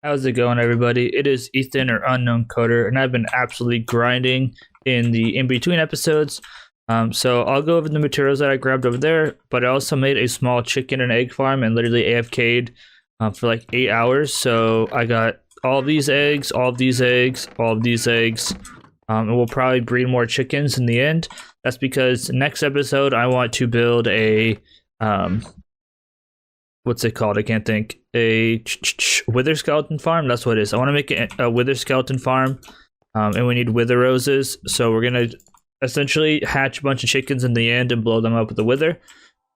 How's it going, everybody? It is Ethan or Unknown Coder, and I've been absolutely grinding in the in-between episodes. So I'll go over the materials that I grabbed over there, but I also made a small chicken and egg farm and literally AFK'd for like 8 hours. So I got all of these eggs, all of these eggs, all of these eggs, and we'll probably breed more chickens in the end. That's because next episode I want to build a what's it called? I can't think. A wither skeleton farm. That's what it is. I want to make a wither skeleton farm, and we need wither roses. So we're gonna essentially hatch a bunch of chickens in the end and blow them up with the wither.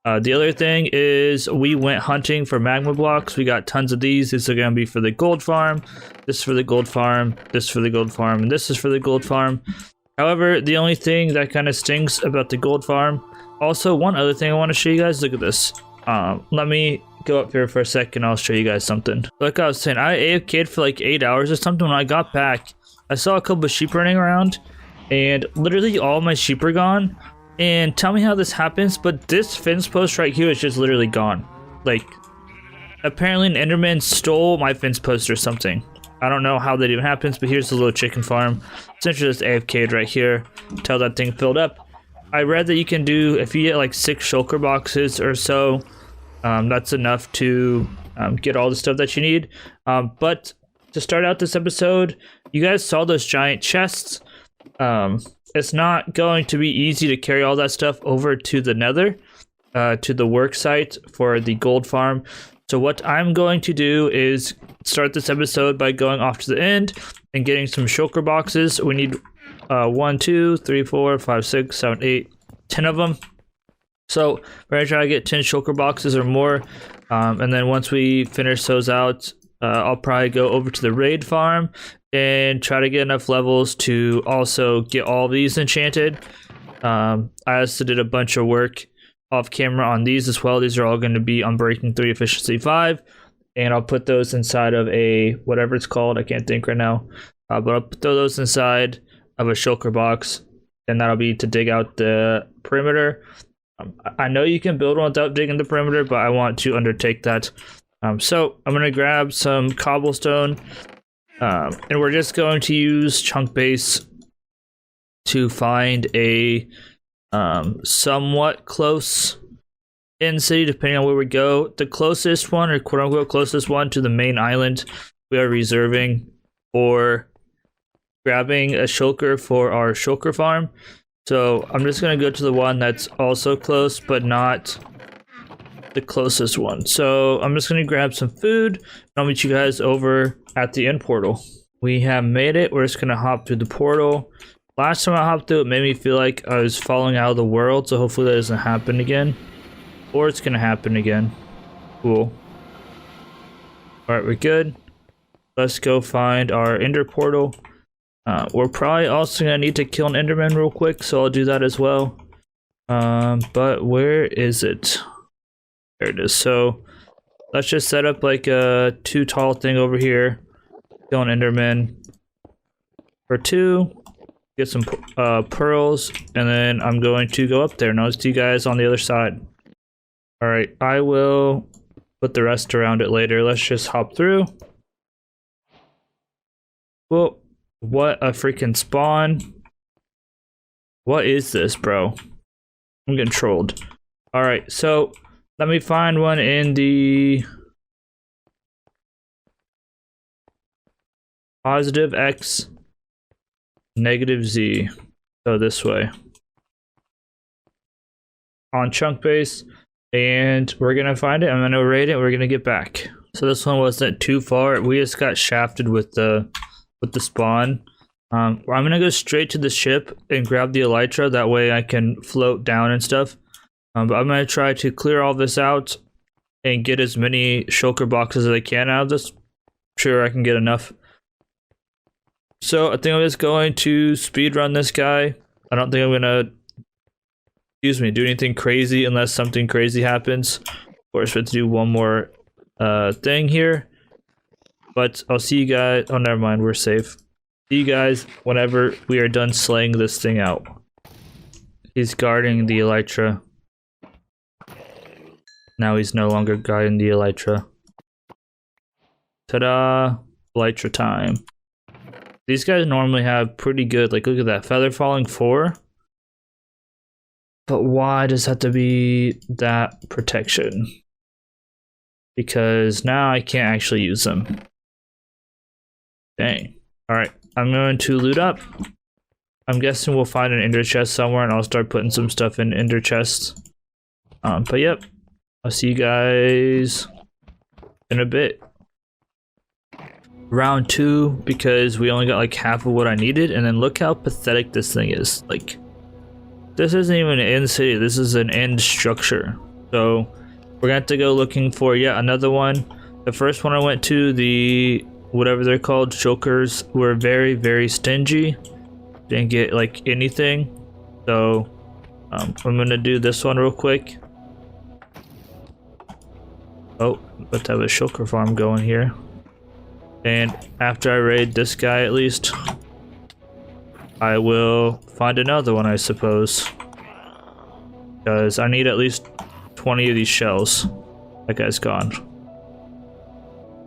The other thing is we went hunting for magma blocks. We got tons of these. These are gonna be for the gold farm. This is for the gold farm. This is for the gold farm, and this is for the gold farm. However, the only thing that kind of stinks about the gold farm. Also, one other thing I want to show you guys. Look at this. Let me go up here for a second. I'll show you guys something. Like I was saying, I AFK'd for like 8 hours or something. When I got back, I saw a couple of sheep running around, and literally all my sheep are gone. And tell me how this happens, but this fence post right here is just literally gone. Like, apparently an Enderman stole my fence post or something. I don't know how that even happens, but here's the little chicken farm. Essentially just AFK'd right here until that thing filled up. I read that you can do, if you get like 6 shulker boxes or so, that's enough to get all the stuff that you need. But to start out this episode, you guys saw those giant chests. It's not going to be easy to carry all that stuff over to the nether, to the work site for the gold farm. So what I'm going to do is start this episode by going off to the end and getting some shulker boxes. We need 1, 2, 3, 4, 5, 6, 7, 8, 10 of them. So we're gonna try to get 10 shulker boxes or more, and then once we finish those out, I'll probably go over to the raid farm and try to get enough levels to also get all these enchanted. I also did a bunch of work off camera on these as well. These are all going to be on Breaking 3 Efficiency 5, and I'll put those inside of a whatever it's called. I can't think right now, but I'll throw those inside of a shulker box, and that'll be to dig out the perimeter. I know you can build one without digging the perimeter, but I want to undertake that. So I'm going to grab some cobblestone, and we're just going to use chunk base to find a somewhat close in city, depending on where we go. The closest one, or quote unquote closest one to the main island, we are reserving for grabbing a shulker for our shulker farm. So I'm just going to go to the one that's also close, but not the closest one. So I'm just going to grab some food, and I'll meet you guys over at the end portal. We have made it. We're just going to hop through the portal. Last time I hopped through, it made me feel like I was falling out of the world, so hopefully that doesn't happen again. Or it's going to happen again. Cool. Alright, we're good. Let's go find our ender portal. We're probably also going to need to kill an enderman real quick, so I'll do that as well. But where is it? There it is. So let's just set up like a 2 tall thing over here. Kill an enderman for 2. Get some pearls, and then I'm going to go up there, and I'll see you guys on the other side. Alright, I will put the rest around it later. Let's just hop through. Whoa, what a freaking spawn. What is this, bro? I'm getting trolled. Alright, so let me find one in the positive X, negative Z. So this way. On chunk base. And we're gonna find it. I'm gonna raid it. We're gonna get back. So this one wasn't too far. We just got shafted with the spawn. I'm gonna go straight to the ship and grab the elytra. That way I can float down and stuff. But I'm gonna try to clear all this out and get as many shulker boxes as I can out of this. I'm sure I can get enough. So I think I'm just going to speed run this guy. I don't think I'm gonna do anything crazy unless something crazy happens. Of course, we have to do one more thing here. But I'll see you guys. Oh, never mind. We're safe. See you guys whenever we are done slaying this thing out. He's guarding the elytra. Now he's no longer guarding the elytra. Ta-da! Elytra time. These guys normally have pretty good, like look at that, feather falling 4. But why does it have to be that protection? Because now I can't actually use them. Dang. Alright, I'm going to loot up. I'm guessing we'll find an ender chest somewhere and I'll start putting some stuff in ender chests. But yep, I'll see you guys in a bit. Round 2, because we only got like half of what I needed, and then look how pathetic this thing is. Like, this isn't even an end city, this is an end structure. So we're gonna have to go looking for yet another one. The first one I went to, the whatever they're called, jokers, were very, very stingy. Didn't get like anything. So I'm gonna do this one real quick. Oh, let's have a shulker farm going here. And after I raid this guy at least, I will find another one, I suppose. Because I need at least 20 of these shells. That guy's gone.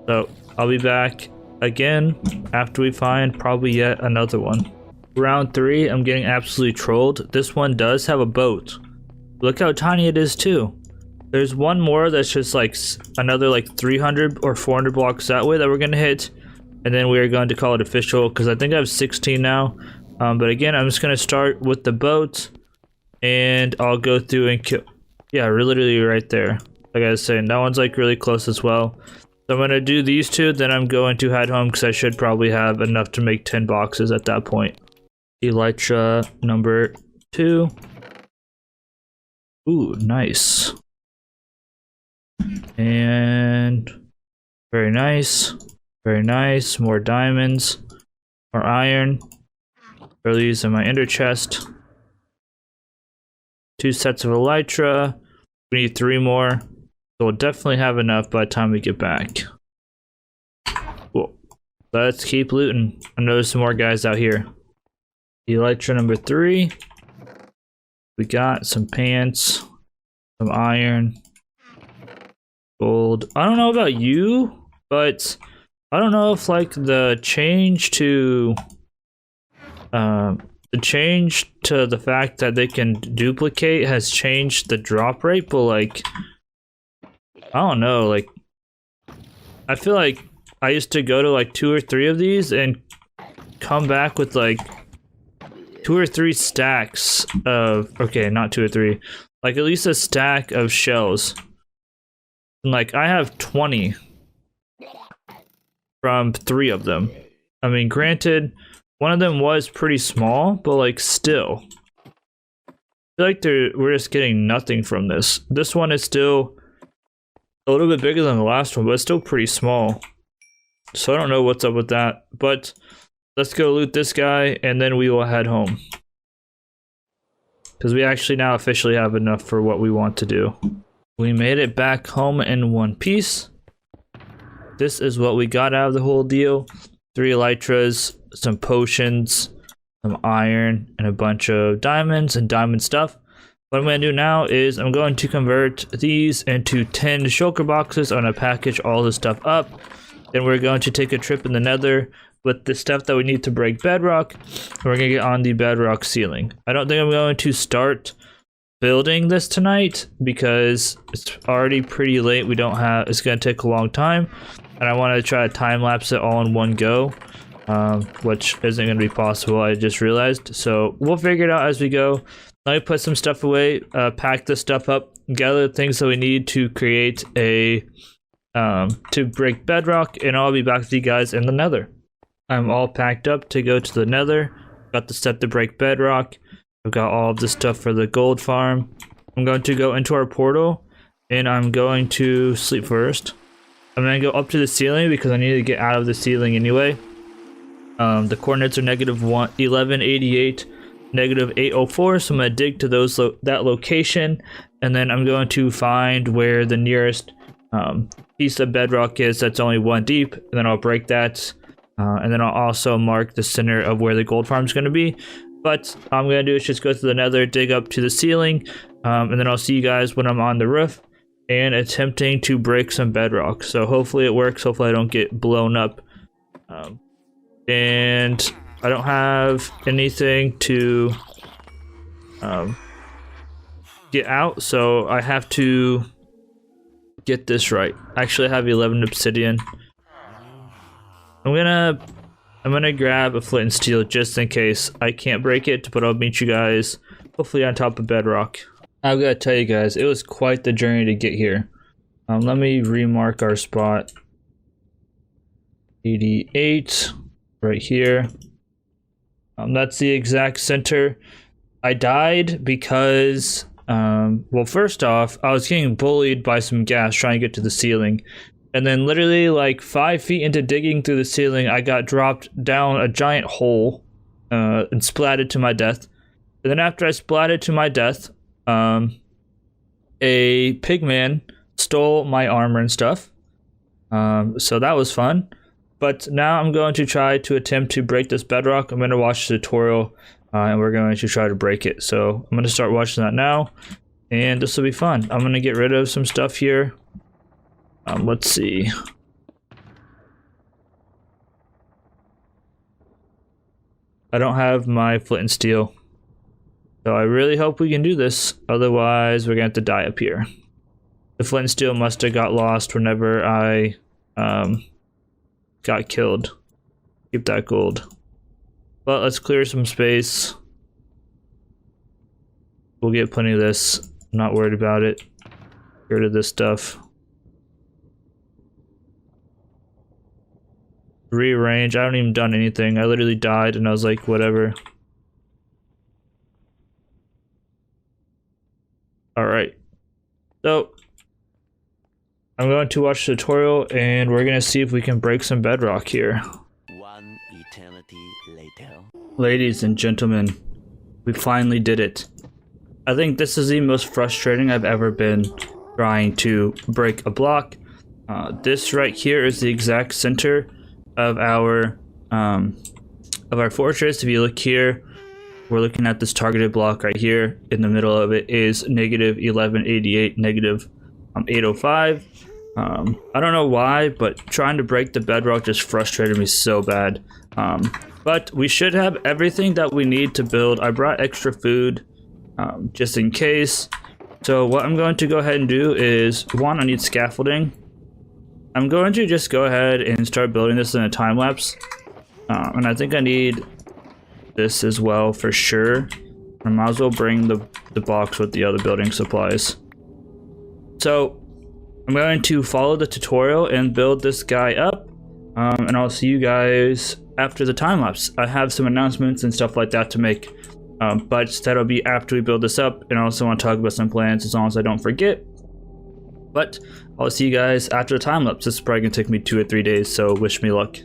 So I'll be back again after we find probably yet another one. Round 3, I'm getting absolutely trolled. This one does have a boat. Look how tiny it is too. There's one more that's just like another like 300 or 400 blocks that way that we're gonna hit, and then we are going to call it official because I think I have 16 now. But again, I'm just gonna start with the boat, and I'll go through and kill. Yeah, literally right there. Like I was saying, that one's like really close as well. So I'm gonna do these two, then I'm going to head home because I should probably have enough to make 10 boxes at that point. Elytra number 2. Ooh, nice. And very nice, very nice. More diamonds, more iron. Throw these in my ender chest. 2 sets of elytra. We need 3 more, so we'll definitely have enough by the time we get back. Cool. Let's keep looting. I know there's some more guys out here. Elytra number 3. We got some pants, some iron. Gold. I don't know about you, but I don't know if like the change to the fact that they can duplicate has changed the drop rate, but like I don't know, like I feel like I used to go to like 2 or 3 of these and come back with like 2 or 3 stacks of, okay, not 2 or 3, like at least a stack of shells. Like I have 20 from 3 of them. I mean, granted, one of them was pretty small, but like still, I feel like we're just getting nothing from this. This one is still a little bit bigger than the last one, but it's still pretty small. So I don't know what's up with that. But let's go loot this guy, and then we will head home. Because we actually now officially have enough for what we want to do. We made it back home in one piece. This is what we got out of the whole deal. 3 elytras, some potions, some iron, and a bunch of diamonds and diamond stuff. What I'm going to do now is I'm going to convert these into 10 shulker boxes. I'm going to package all this stuff up. Then we're going to take a trip in the nether with the stuff that we need to break bedrock. And we're going to get on the bedrock ceiling. I don't think I'm going to start building this tonight because it's already pretty late. It's going to take a long time, and I want to try to time lapse it all in one go, which isn't going to be possible, I just realized. So we'll figure it out as we go. Let me put some stuff away, pack this stuff up, gather the things that we need to create a to break bedrock, and I'll be back with you guys in the nether. I'm all packed up to go to the nether. Got the stuff to break bedrock. I've got all of the stuff for the gold farm. I'm going to go into our portal, and I'm going to sleep first. I'm going to go up to the ceiling because I need to get out of the ceiling anyway. The coordinates are -1188, -804, so I'm going to dig to that location, and then I'm going to find where the nearest piece of bedrock is that's only 1 deep, and then I'll break that, and then I'll also mark the center of where the gold farm is going to be. But all I'm going to do is just go to the nether, dig up to the ceiling, and then I'll see you guys when I'm on the roof and attempting to break some bedrock. So hopefully it works. Hopefully I don't get blown up And I don't have anything to get out, so I have to get this right. Actually, I have 11 obsidian. I'm gonna grab a flint and steel just in case I can't break it, but I'll meet you guys hopefully on top of bedrock. I've got to tell you guys, it was quite the journey to get here. Let me remark our spot. 88 right here. That's the exact center. I died because well, first off, I was getting bullied by some gas trying to get to the ceiling. And then literally like 5 feet into digging through the ceiling, I got dropped down a giant hole and splatted to my death. And then after I splatted to my death, a pigman stole my armor and stuff. So that was fun. But now I'm going to try to attempt to break this bedrock. I'm going to watch the tutorial and we're going to try to break it. So I'm going to start watching that now. And this will be fun. I'm going to get rid of some stuff here. Let's see. I don't have my flint and steel. So I really hope we can do this. Otherwise, we're going to have to die up here. The flint and steel must have got lost whenever I got killed. Keep that gold. But let's clear some space. We'll get plenty of this. I'm not worried about it. Get rid of this stuff. Rearrange. I haven't even done anything. I literally died and I was like, whatever. Alright. So, I'm going to watch the tutorial and we're going to see if we can break some bedrock here. One eternity later. Ladies and gentlemen, we finally did it. I think this is the most frustrating I've ever been trying to break a block. This right here is the exact center of our fortress. If you look here, we're looking at this targeted block right here. In the middle of it is negative 1188, negative 805. I don't know why, but trying to break the bedrock just frustrated me so bad. But we should have everything that we need to build. I brought extra food just in case. So what I'm going to go ahead and do is, one, I need scaffolding. I'm going to just go ahead and start building this in a time lapse. And I think I need this as well for sure. I might as well bring the box with the other building supplies. So I'm going to follow the tutorial and build this guy up. And I'll see you guys after the time lapse. I have some announcements and stuff like that to make. But that'll be after we build this up. And I also want to talk about some plans as long as I don't forget. But I'll see you guys after the time lapse. This is probably going to take me 2 or 3 days, so wish me luck.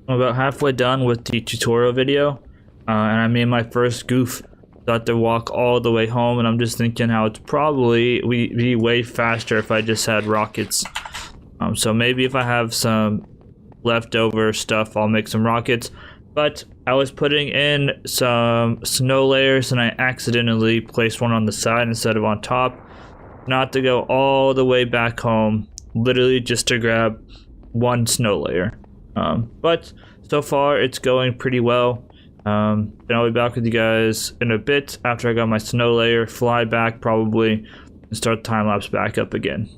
I'm about halfway done with the tutorial video, and I made my first goof. Got to walk all the way home, and I'm just thinking how it's probably be way faster if I just had rockets. So maybe if I have some leftover stuff, I'll make some rockets. But I was putting in some snow layers, and I accidentally placed one on the side instead of on top. Not to go all the way back home, literally just to grab one snow layer. But so far it's going pretty well. Then I'll be back with you guys in a bit after I got my snow layer, fly back probably, and start the time lapse back up again.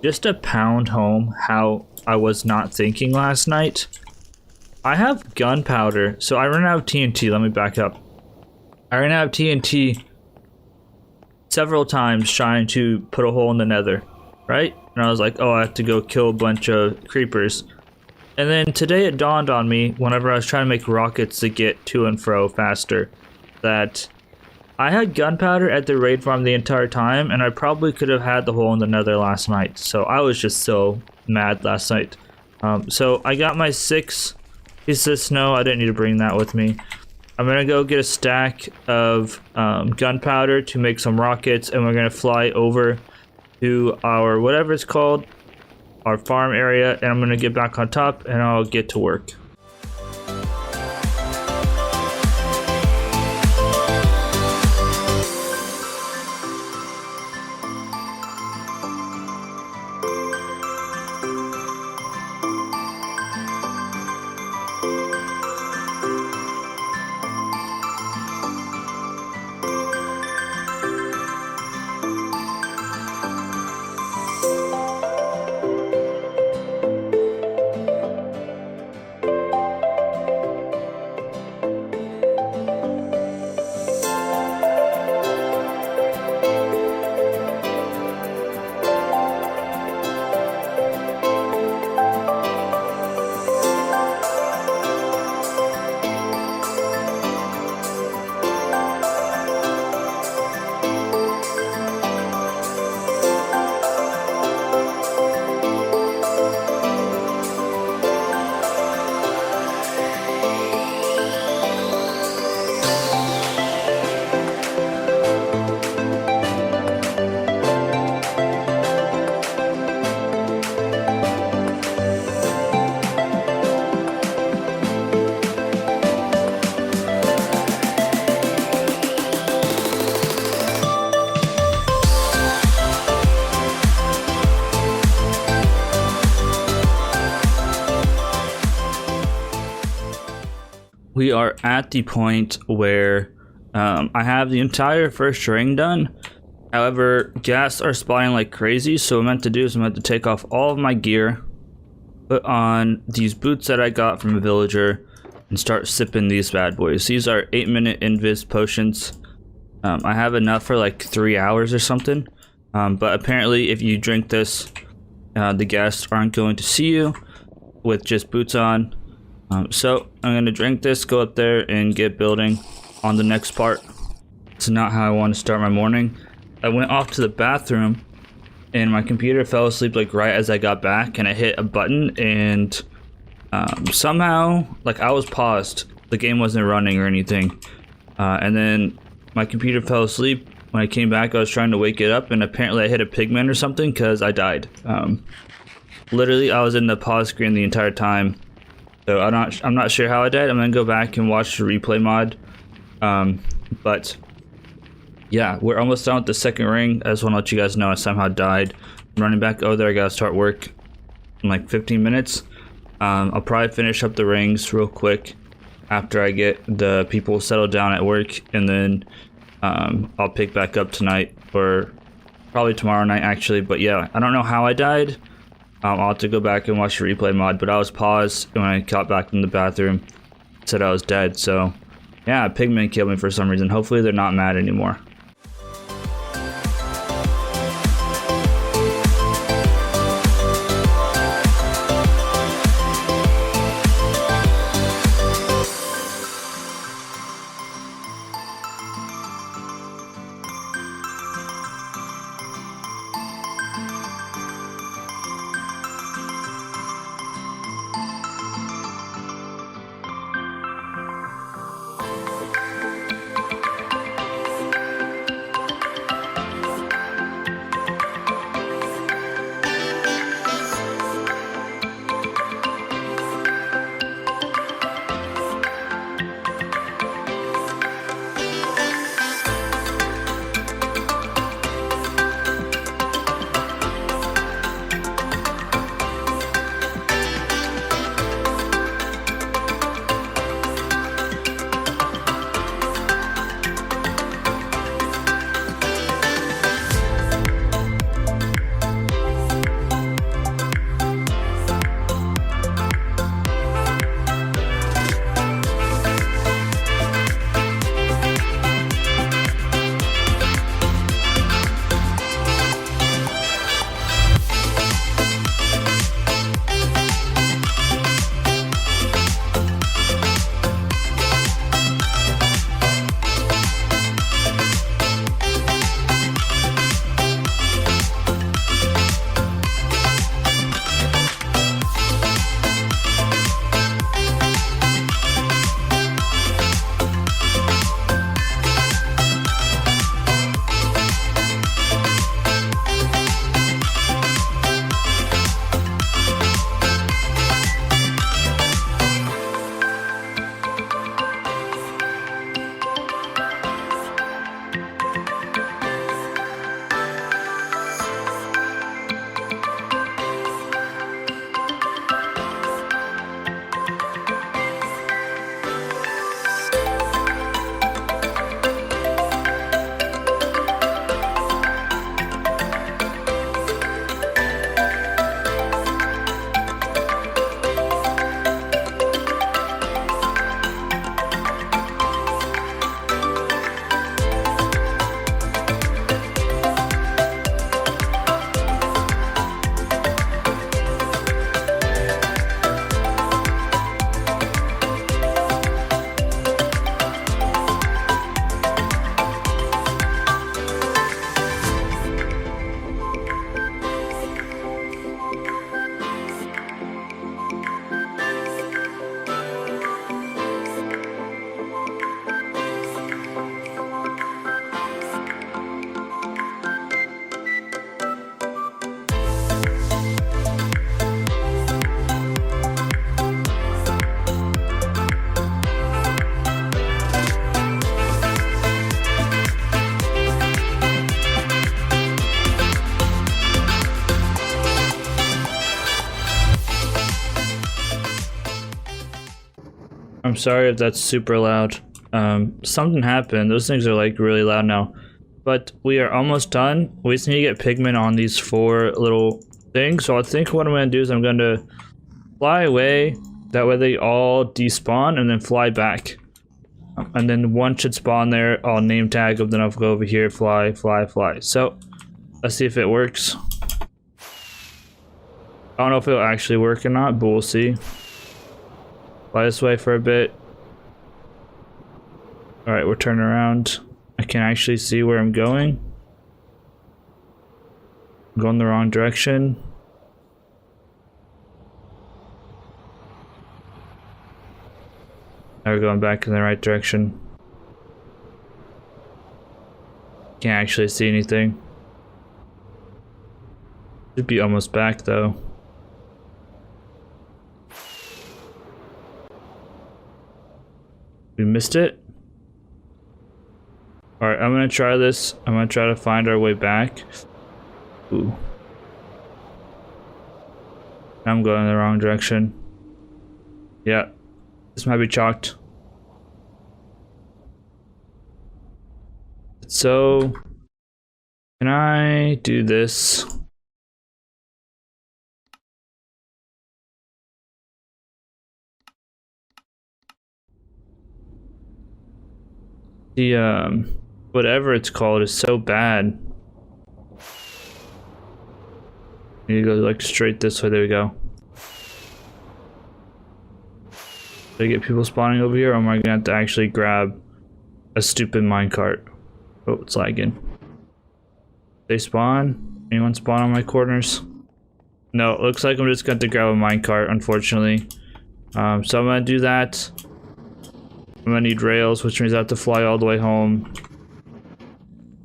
Just to pound home how I was not thinking last night. I have gunpowder, so I ran out of TNT. Let me back up. I ran out of TNT several times trying to put a hole in the nether, right? And I was like, oh, I have to go kill a bunch of creepers. And then today it dawned on me, whenever I was trying to make rockets to get to and fro faster, that I had gunpowder at the raid farm the entire time, and I probably could have had the hole in the nether last night. So I was just so mad last night. So I got my 6 pieces of snow. I didn't need to bring that with me. I'm gonna go get a stack of gunpowder to make some rockets, and we're gonna fly over to our whatever it's called, our farm area, and I'm gonna get back on top and I'll get to work. We are at the point where I have the entire first ring done. However, ghasts are spawning like crazy, so what I'm meant to do is I'm meant to take off all of my gear, put on these boots that I got from a villager, and start sipping these bad boys. These are 8-minute invis potions. I have enough for like 3 hours or something, but apparently if you drink this, the ghasts aren't going to see you with just boots on. So I'm gonna drink this, go up there and get building on the next part. It's not how I want to start my morning. I went off to the bathroom and my computer fell asleep like right as I got back, and I hit a button and somehow like I was paused. The game wasn't running or anything, and then my computer fell asleep. When I came back I was trying to wake it up, and apparently I hit a pigman or something because I died. Literally I was in the pause screen the entire time. So I'm not sure how I died. I'm gonna go back and watch the replay mod. But yeah, we're almost done with the second ring. I just want to let you guys know I somehow died. I'm running back over there. I gotta start work in like 15 minutes. I'll probably finish up the rings real quick after I get the people settled down at work, and then I'll pick back up tonight, or probably tomorrow night actually. But yeah, I don't know how I died. I'll have to go back and watch the replay mod, but I was paused when I got back from the bathroom. It said I was dead, so yeah, pigmen killed me for some reason. Hopefully they're not mad anymore. I'm sorry if that's super loud. Something happened. Those things are like really loud now. But we are almost done. We just need to get pigment on these 4 little things. So I think what I'm going to do is I'm going to fly away. That way they all despawn and then fly back. And then one should spawn there. I'll name tag them. Then I'll go over here. Fly, fly, fly. So let's see if it works. I don't know if it'll actually work or not, but we'll see. Fly this way for a bit. Alright, we're turning around. I can actually see where I'm going. I'm going the wrong direction. Now we're going back in the right direction. Can't actually see anything. Should be almost back though. We missed it. Alright, I'm gonna try this. I'm gonna try to find our way back. Ooh. I'm going in the wrong direction. Yeah. This might be chalked. So, can I do this? The, whatever it's called is so bad. Need to go like straight this way. There we go. Did I get people spawning over here, or am I gonna have to actually grab a stupid minecart? Oh, it's lagging. They spawn? Anyone spawn on my corners? No, it looks like I'm just going to grab a minecart, unfortunately. So I'm gonna do that. I'm gonna need rails, which means I have to fly all the way home.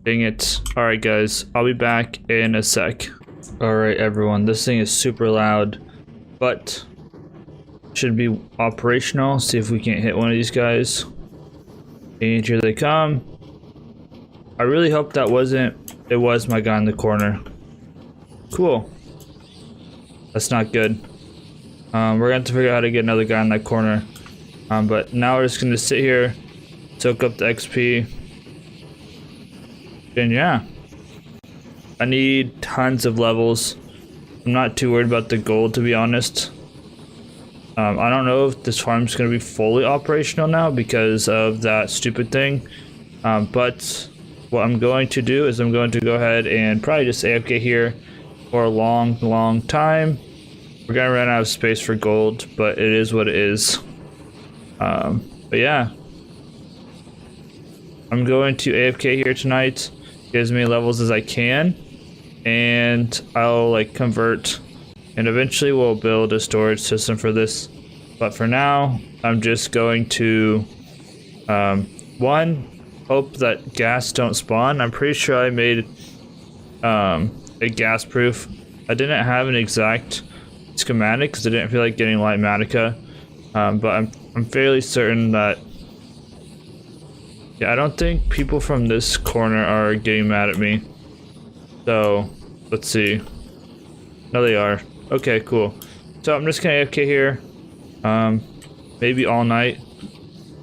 Dang it. Alright guys, I'll be back in a sec. Alright everyone, this thing is super loud, but should be operational. See if we can't hit one of these guys. And here they come. I really hope that it was my guy in the corner. Cool. That's not good. We're gonna have to figure out how to get another guy in that corner. But now we're just gonna sit here, soak up the XP. And yeah. I need tons of levels. I'm not too worried about the gold, to be honest. I don't know if this farm's gonna be fully operational now because of that stupid thing. But what I'm going to do is I'm going to go ahead and probably just AFK here for a long time. We're gonna run out of space for gold, but it is what it is. But yeah, I'm going to AFK here tonight, get as many levels as I can, and I'll like convert, and eventually we'll build a storage system for this. But for now, I'm just going to hope that gas don't spawn. I'm pretty sure I made a gas proof. I didn't have an exact schematic because I didn't feel like getting light matica, but I'm fairly certain that, yeah, I don't think people from this corner are getting mad at me. So let's see. No, they are. Okay, cool. So I'm just gonna AFK here, maybe all night.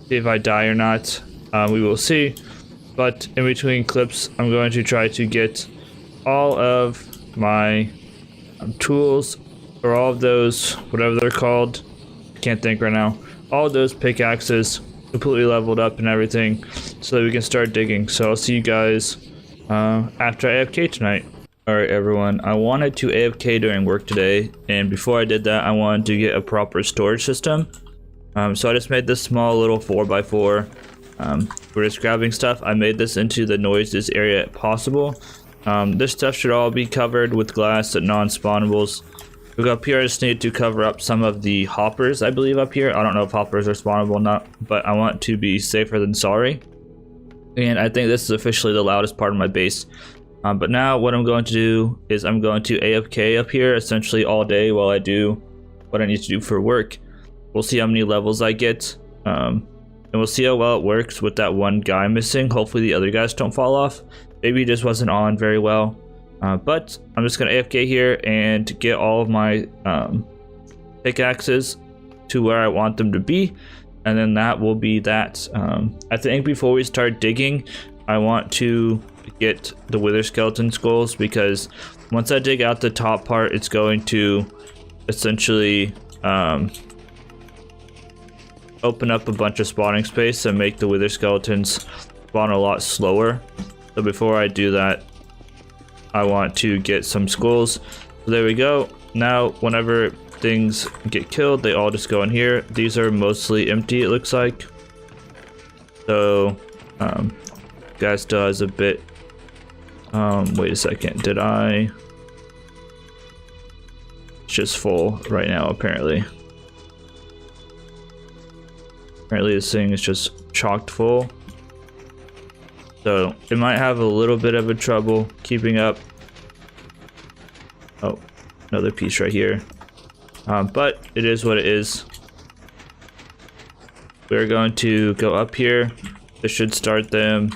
See if I die or not. We will see. But in between clips, I'm going to try to get all of my tools, or all of those, whatever they're called. I can't think right now. All of those pickaxes completely leveled up and everything, so that we can start digging. So I'll see you guys after I AFK tonight. Alright everyone, I wanted to AFK during work today, and before I did that I wanted to get a proper storage system. So I just made this small little 4x4. We're just grabbing stuff. I made this into the noisiest area possible. This stuff should all be covered with glass and non-spawnables. Look up here, I just need to cover up some of the hoppers, I believe, up here. I don't know if hoppers are spawnable or not, but I want to be safer than sorry. And I think this is officially the loudest part of my base. But now what I'm going to do is I'm going to AFK up here essentially all day while I do what I need to do for work. We'll see how many levels I get. And we'll see how well it works with that one guy missing. Hopefully the other guys don't fall off. Maybe he just wasn't on very well. But I'm just going to AFK here and get all of my pickaxes to where I want them to be. and then that will be that. I think before we start digging, I want to get the wither skeleton skulls, because once I dig out the top part, it's going to essentially open up a bunch of spawning space and make the wither skeletons spawn a lot slower. So before I do that, I want to get some skulls. So there we go. Now whenever things get killed, they all just go in here. These are mostly empty, it looks like. So guy still has a bit. Wait a second, did I? It's just full right now, apparently. Apparently this thing is just chocked full. So it might have a little bit of a trouble keeping up. Oh, another piece right here. But it is what it is. We're going to go up here. This should start them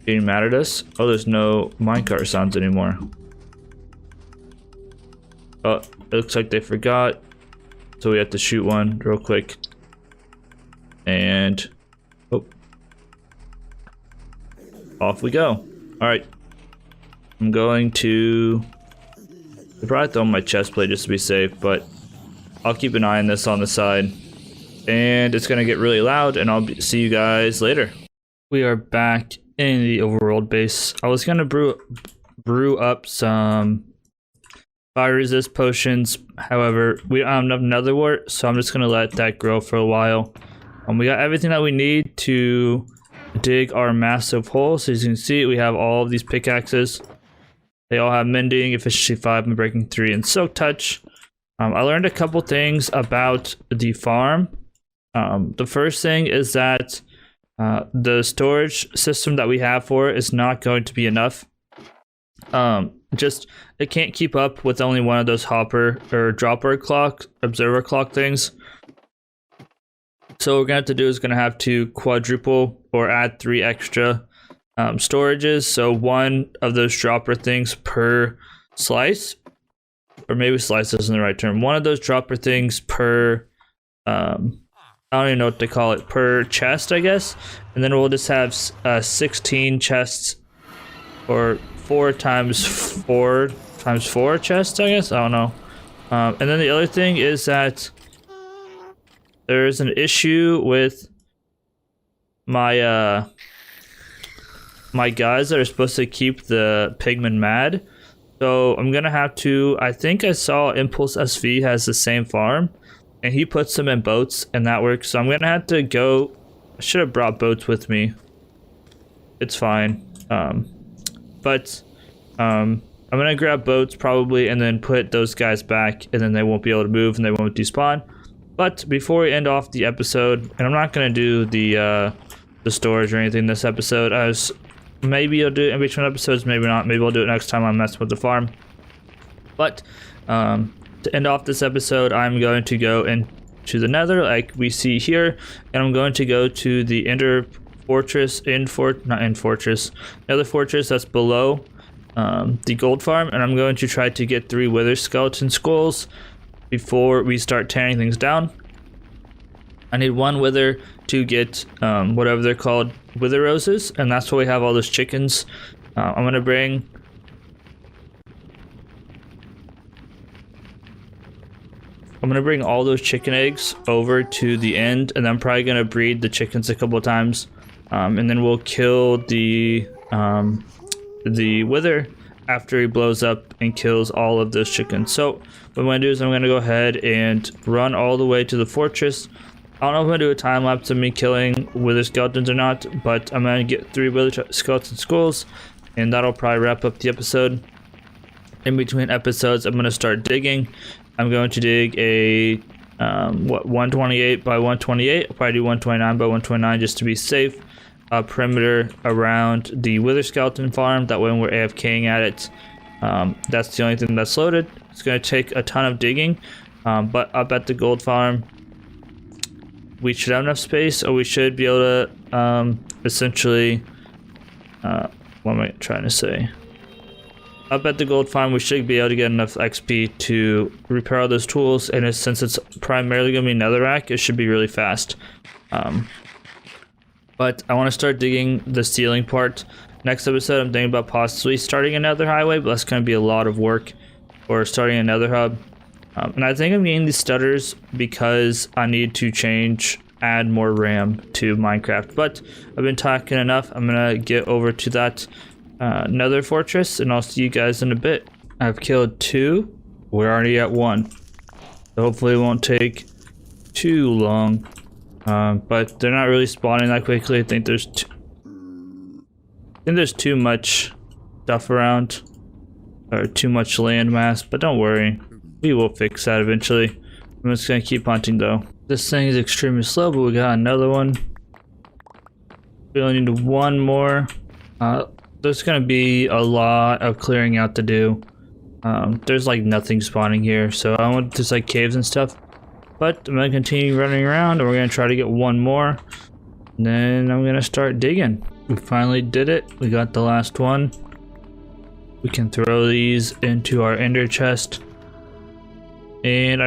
getting mad at us. Oh, there's no minecart sounds anymore. Oh, it looks like they forgot. So we have to shoot one real quick. And oh, off we go. Alright. I'm going to probably throw my chest plate just to be safe, but I'll keep an eye on this on the side. And it's gonna get really loud, and I'll see you guys later. We are back in the overworld base. I was gonna brew up some fire resist potions. However, we don't have enough nether wart, so I'm just gonna let that grow for a while. We got everything that we need to dig our massive hole. So as you can see, we have all of these pickaxes. They all have mending, efficiency 5, and breaking 3, and silk touch. I learned a couple things about the farm. The first thing is that the storage system that we have for it is not going to be enough. It can't keep up with only one of those hopper or dropper clock, observer clock things. So what we're gonna have to do is gonna have to quadruple or add 3 extra storages. So one of those dropper things per slice, or maybe slice isn't the right term. One of those dropper things per I don't even know what to call it, per chest, I guess. And then we'll just have 16 chests, or 4 times 4 times 4 chests, I guess. I don't know. And then the other thing is that there's an issue with my my guys that are supposed to keep the pigmen mad. So I'm gonna have to, I think I saw Impulse SV has the same farm, and he puts them in boats, and that works. So I'm gonna have to go. I should have brought boats with me. It's fine. But I'm gonna grab boats probably, and then put those guys back, and then they won't be able to move and they won't despawn. But before we end off the episode, and I'm not gonna do the storage or anything this episode. Maybe I'll do it in between episodes, maybe not. Maybe I'll do it next time I'm messing with the farm. But to end off this episode, I'm going to go into the nether like we see here, and I'm going to go to the nether fortress that's below the gold farm, and I'm going to try to get 3 wither skeleton skulls before we start tearing things down. I need 1 wither to get whatever they're called, wither roses, and that's why we have all those chickens. I'm gonna bring all those chicken eggs over to the end, and I'm probably gonna breed the chickens a couple of times, and then we'll kill the wither after he blows up and kills all of those chickens. So what I'm gonna do is I'm gonna go ahead and run all the way to the fortress. I don't know if I'm gonna do a time lapse of me killing wither skeletons or not, but I'm gonna get 3 wither skeleton skulls, and that'll probably wrap up the episode. In between episodes, I'm gonna start digging. I'm going to dig a 128 by 128. I'll probably do 129 by 129 just to be safe. Perimeter around the wither skeleton farm. That way when we're AFKing at it, that's the only thing that's loaded. It's gonna take a ton of digging, but up at the gold farm, we should have enough space, or we should be able to essentially what am I trying to say? up at the gold farm, we should be able to get enough XP to repair all those tools, and since it's primarily going to be netherrack, it should be really fast. But I want to start digging the ceiling part. Next episode, I'm thinking about possibly starting another highway, but that's going to be a lot of work, or starting another hub. And I think I'm getting these stutters because I need to add more RAM to Minecraft. But I've been talking enough. I'm going to get over to that nether fortress, and I'll see you guys in a bit. I've killed 2. We're already at 1. So hopefully it won't take too long. But they're not really spawning that quickly. I think there's too much stuff around, or too much land mass, but don't worry. We will fix that eventually. I'm just gonna keep hunting though. This thing is extremely slow, but we got another one. We only need 1 more. There's gonna be a lot of clearing out to do. There's like nothing spawning here, so I want just like caves and stuff. But I'm gonna continue running around, and we're gonna try to get 1 more. And then I'm gonna start digging. We finally did it. We got the last one. We can throw these into our ender chest. And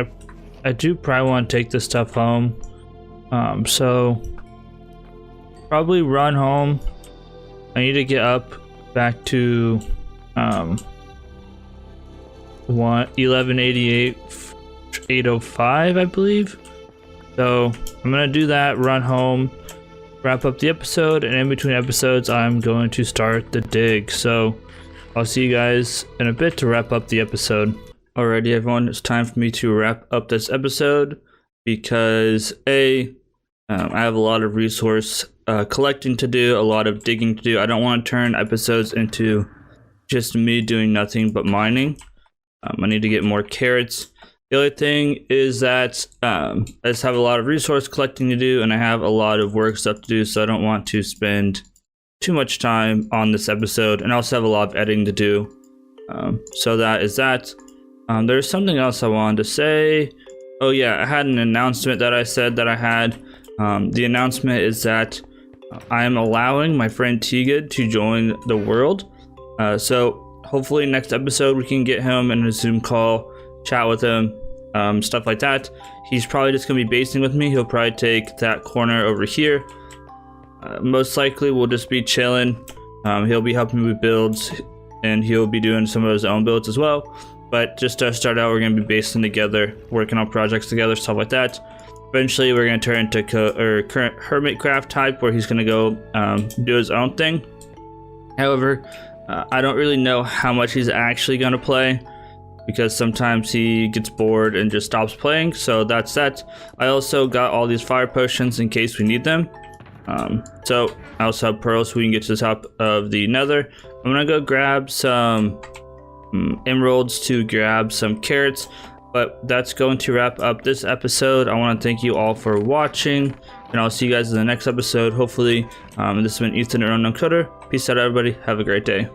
I do probably want to take this stuff home. So probably run home. I need to get up back to 1188 805, I believe. So I'm gonna do that, run home, wrap up the episode, and in between episodes I'm going to start the dig. So I'll see you guys in a bit to wrap up the episode. Alrighty everyone, it's time for me to wrap up this episode because I have a lot of resource collecting to do, a lot of digging to do. I don't want to turn episodes into just me doing nothing but mining. I need to get more carrots. The other thing is that I just have a lot of resource collecting to do, and I have a lot of work stuff to do, so I don't want to spend too much time on this episode, and I also have a lot of editing to do. So that is that. There's something else I wanted to say. Oh yeah, I had an announcement that I said that I had. The announcement is that I am allowing my friend Tegan to join the world. So hopefully next episode we can get him in a Zoom call, chat with him, stuff like that. He's probably just gonna be basing with me. He'll probably take that corner over here. Most likely we'll just be chilling. He'll be helping me with builds, and he'll be doing some of his own builds as well. But just to start out, we're gonna be basing together, working on projects together, stuff like that. Eventually we're gonna turn into current hermitcraft type, where he's gonna go do his own thing. However, I don't really know how much he's actually gonna play, because sometimes he gets bored and just stops playing. So that's that. I also got all these fire potions in case we need them. So I also have pearls so we can get to the top of the nether. I'm gonna go grab some emeralds to grab some carrots, but that's going to wrap up this episode. I want to thank you all for watching, and I'll see you guys in the next episode, hopefully. This has been Ethan, your unknown coder. Peace out everybody, have a great day.